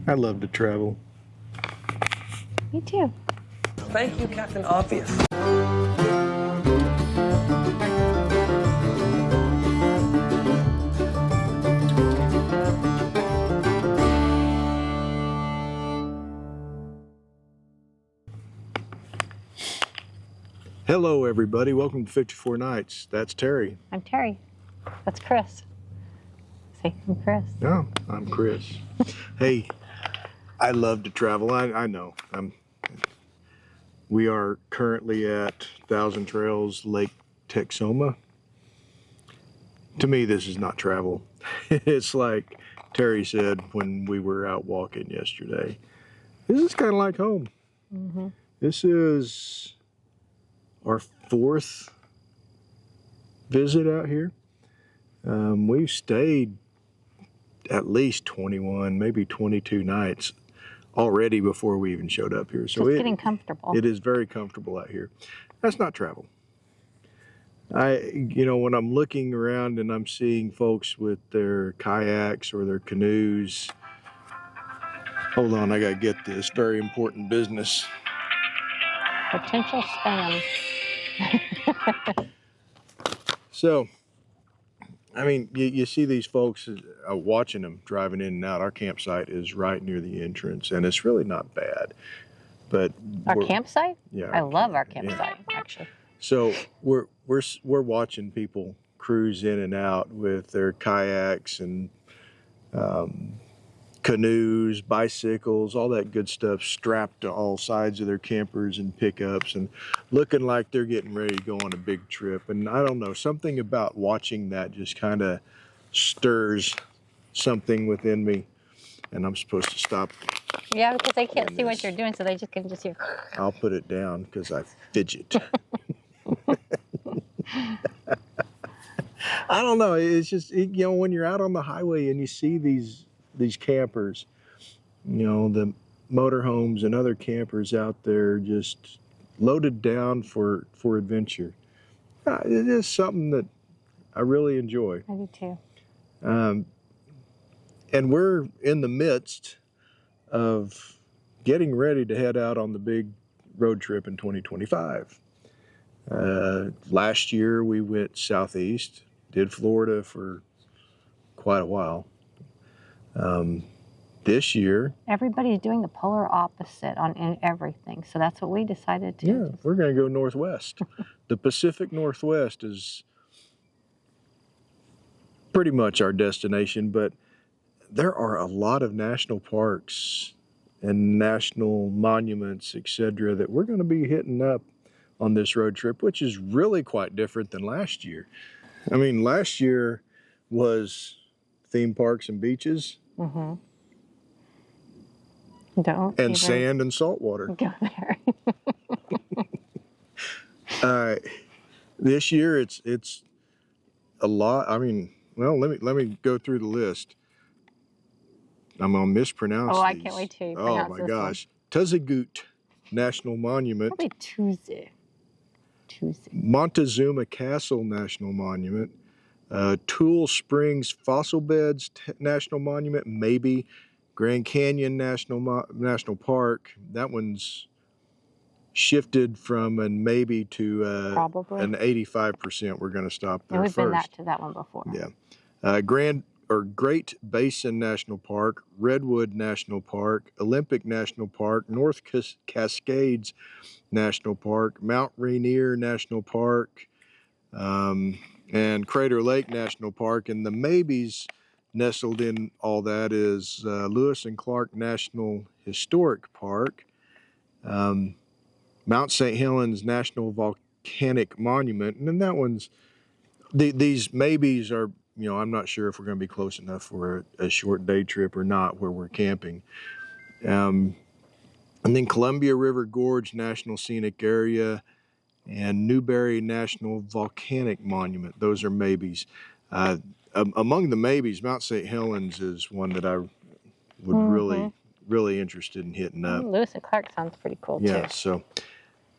I love to travel. Me too. Thank you, Captain Obvious. Hello, everybody. Welcome to 54 Nights. That's Terry. I'm Terry. That's Chris. Say, I'm Chris. No, I'm Chris. Hey, I love to travel. I know. We are currently at Thousand Trails, Lake Texoma. To me, this is not travel. It's like Terry said when we were out walking yesterday. This is kind of like home. Mm-hmm. This is our fourth visit out here. We've stayed at least 21, maybe 22 nights already before we even showed up here. So it's getting comfortable. It is very comfortable out here. That's not travel. When I'm looking around and I'm seeing folks with their kayaks or their canoes. Hold on, I gotta get this very important business. Potential spam. So, I mean, you see these folks watching them driving in and out. Our campsite is right near the entrance, and it's really not bad. But our campsite? Yeah, I love our campsite, actually. So we're watching people cruise in and out with their kayaks and canoes, bicycles, all that good stuff strapped to all sides of their campers and pickups and looking like they're getting ready to go on a big trip. And I don't know, something about watching that just kind of stirs something within me. And I'm supposed to stop. Yeah, because they can't see what you're doing, so they just can just hear. I'll put it down because I fidget. I don't know. It's just, when you're out on the highway and you see these campers, the motorhomes and other campers out there just loaded down for adventure. It is something that I really enjoy. I do too. And we're in the midst of getting ready to head out on the big road trip in 2025. Last year we went southeast, did Florida for quite a while. This year, everybody's doing the polar opposite in everything, so that's what we decided to. Yeah, we're going to go northwest. The Pacific Northwest is pretty much our destination, but there are a lot of national parks and national monuments, etc., that we're going to be hitting up on this road trip, which is really quite different than last year. I mean, last year was theme parks and beaches. Mm-hmm. And sand and salt water. Go there. This year it's a lot. I mean, well, let me go through the list. I'm gonna mispronounce. Oh, these. I can't wait to pronounce Oh my gosh, Tuzagut National Monument. Probably Tuesday. Montezuma Castle National Monument. Tool Springs Fossil Beds National Monument, maybe. Grand Canyon National Park. That one's shifted from a maybe to probably an 85%. We're going to stop there first. We've been to that one before. Yeah. Great Basin National Park, Redwood National Park, Olympic National Park, North Cascades National Park, Mount Rainier National Park, and Crater Lake National Park. And the maybes nestled in all that is Lewis and Clark National Historic Park, Mount St. Helens National Volcanic Monument, and then that one's, these maybes are, I'm not sure if we're going to be close enough for a short day trip or not where we're camping. And then Columbia River Gorge National Scenic Area and Newberry National Volcanic Monument. Those are maybes. Among the maybes, Mount St. Helens is one that I would really interested in hitting up. Lewis and Clark sounds pretty cool too. Yeah, so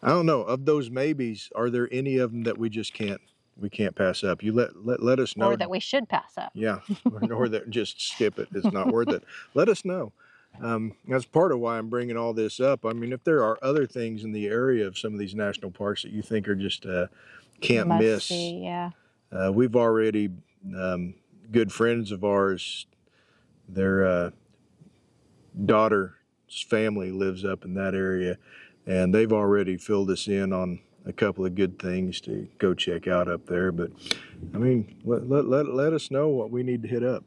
I don't know. Of those maybes, are there any of them that we just can't pass up? You let us know. Or that we should pass up. Yeah, or that just skip it. It's not worth it. Let us know. That's part of why I'm bringing all this up. I mean, if there are other things in the area of some of these national parks that you think are just can't Must miss, see, yeah. we've already, good friends of ours, their daughter's family lives up in that area, and they've already filled us in on a couple of good things to go check out up there. But I mean, let us know what we need to hit up.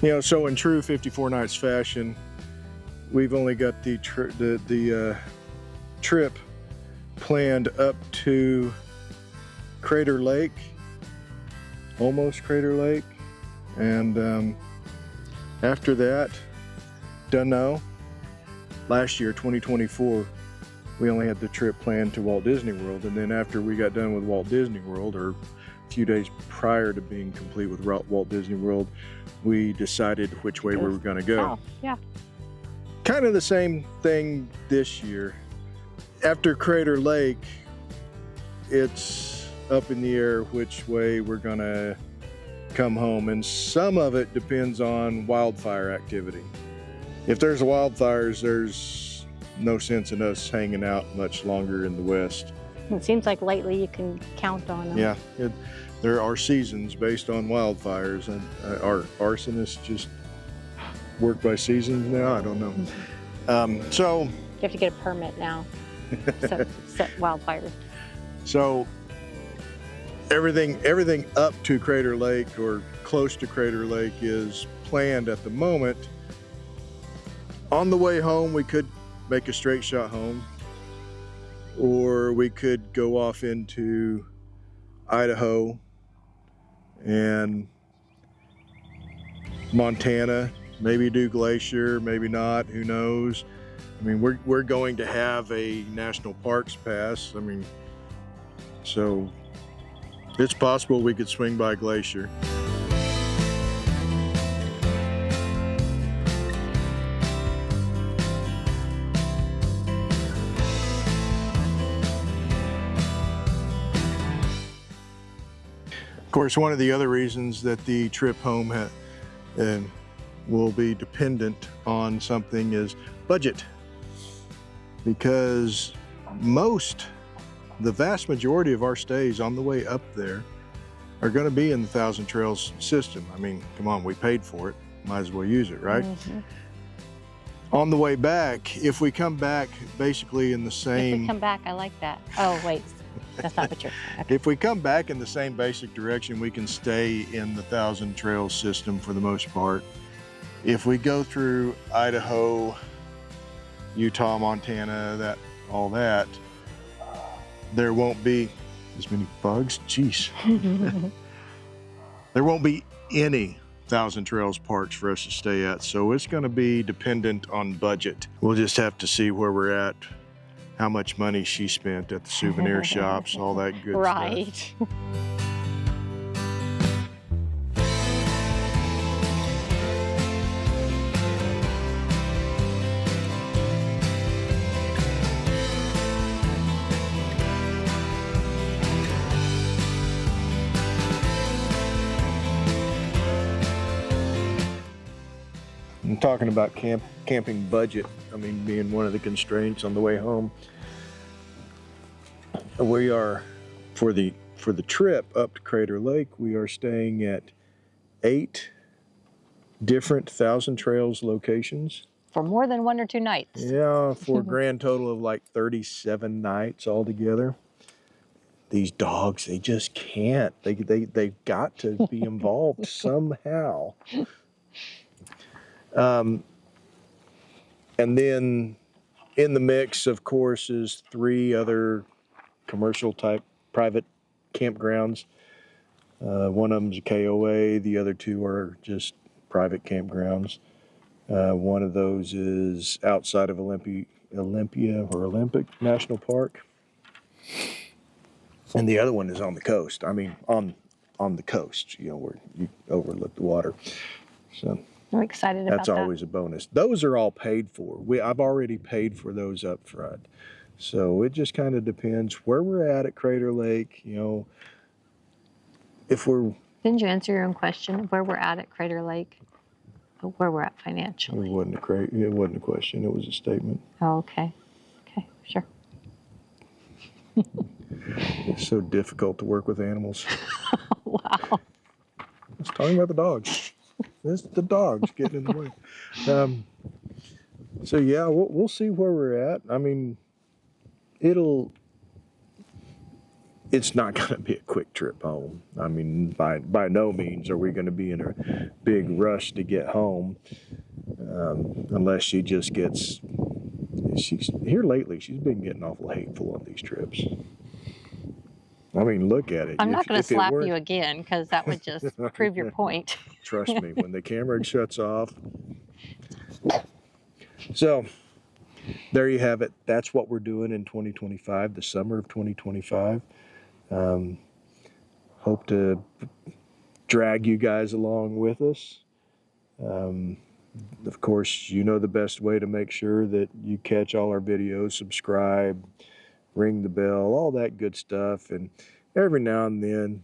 You know, so in true 54 Nights fashion, we've only got the trip planned up to Crater Lake, almost Crater Lake, and after that, don't know. Last year, 2024, we only had the trip planned to Walt Disney World, and then after we got done with Walt Disney World, or a few days prior to being complete with Walt Disney World, we decided which way we were going to go. South, yeah. Kind of the same thing this year. After Crater Lake, it's up in the air which way we're going to come home, and some of it depends on wildfire activity. If there's wildfires, there's no sense in us hanging out much longer in the west. It seems like lately you can count on them. Yeah, there are seasons based on wildfires, and our arsonists just work by seasons now. I don't know. So You have to get a permit now. set wildfires. So everything up to Crater Lake or close to Crater Lake is planned at the moment. On the way home, we could make a straight shot home, or we could go off into Idaho and Montana, maybe do Glacier, maybe not, who knows. I mean, we're going to have a national parks pass. I mean, so it's possible we could swing by Glacier. Of course, one of the other reasons that the trip home will be dependent on something is budget, because the vast majority of our stays on the way up there are going to be in the Thousand Trails system. I mean, come on, we paid for it, might as well use it, right? Mm-hmm. On the way back, if we come back basically in the same... If we come back, I like that. Oh, wait. That's not what you're saying. Okay. If we come back in the same basic direction, we can stay in the Thousand Trails system for the most part. If we go through Idaho, Utah, Montana, all that, there won't be as many bugs. Jeez. There won't be any Thousand Trails parks for us to stay at, so it's going to be dependent on budget. We'll just have to see where we're at, how much money she spent at the souvenir shops, all that good stuff. Right. I'm talking about camping budget. I mean, being one of the constraints on the way home. We are, for the trip up to Crater Lake, we are staying at 8 different Thousand Trails locations. For more than 1 or 2 nights. Yeah, for a grand total of like 37 nights altogether. These dogs, they just can't. They've got to be involved somehow. And then In the mix, of course, is 3 other commercial type private campgrounds. One of them's a KOA, the other 2 are just private campgrounds. One of those is outside of Olympia or Olympic National Park. And the other one is on the coast. I mean, on the coast, you know, where you overlook the water. So I'm excited about that. that's always a bonus. Those are all paid for. I've already paid for those up front. So it just kind of depends where we're at Crater Lake, you know, if we're... Didn't you answer your own question of where we're at Crater Lake? Where we're at It financially? wasn't a question, it was a statement. Oh, okay. Okay, sure. It's so difficult to work with animals. Wow. I was talking about the dogs. It's the dogs getting in the way. So yeah, we'll see where we're at. I mean, it's not going to be a quick trip home. I mean, by no means are we going to be in a big rush to get home, unless she just gets. She's here lately. She's been getting awful hateful on these trips. I mean, look at it. I'm not going to slap you again because that would just prove your point. Trust me, when the camera shuts off. So, there you have it. That's what we're doing in 2025, the summer of 2025. Hope to drag you guys along with us. Of course, you know the best way to make sure that you catch all our videos, subscribe, ring the bell, all that good stuff. And every now and then,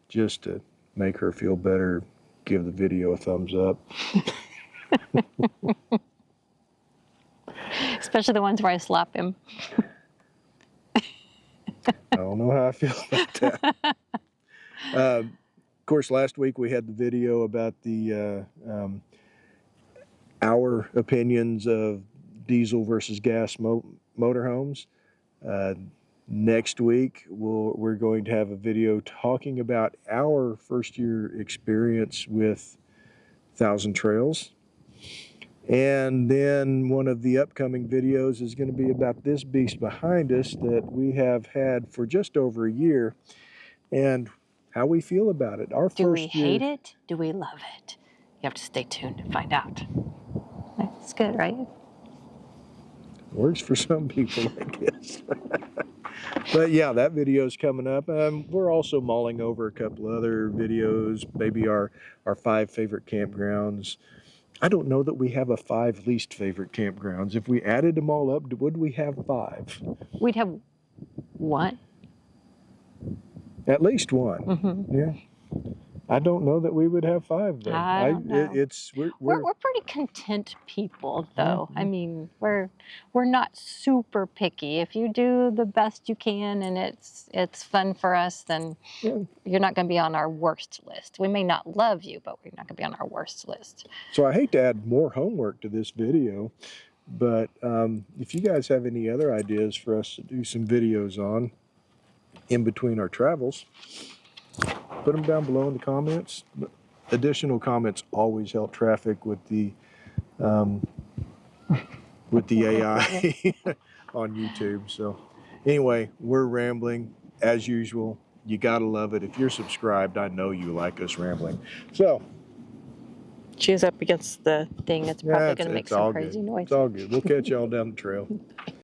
just to make her feel better, give the video a thumbs up. Especially the ones where I slap him. I don't know how I feel about that. Of course, last week we had the video about the our opinions of diesel versus gas motorhomes. Next week, we're going to have a video talking about our first year experience with 1,000 Trails. And then one of the upcoming videos is going to be about this beast behind us that we have had for just over a year and how we feel about it. Do we hate it? Do we love it? You have to stay tuned to find out. That's good, right? Works for some people, I guess. But yeah, that video is coming up. We're also mulling over a couple other videos, maybe our 5 favorite campgrounds. I don't know that we have a 5 least favorite campgrounds. If we added them all up, would we have 5? We'd have one. At least one. Mm-hmm. Yeah. I don't know that we would have 5 though. I don't know. We're pretty content people, though. Mm-hmm. I mean, we're not super picky. If you do the best you can and it's fun for us, then you're not going to be on our worst list. We may not love you, but we're not going to be on our worst list. So I hate to add more homework to this video, but if you guys have any other ideas for us to do some videos on in between our travels, put them down below in the comments. Additional comments always help traffic with the AI on YouTube. So anyway, we're rambling as usual. You gotta love it. If you're subscribed, I know you like us rambling. So She's up against the thing. It's probably going to make some crazy noise. It's all good. We'll catch y'all down the trail.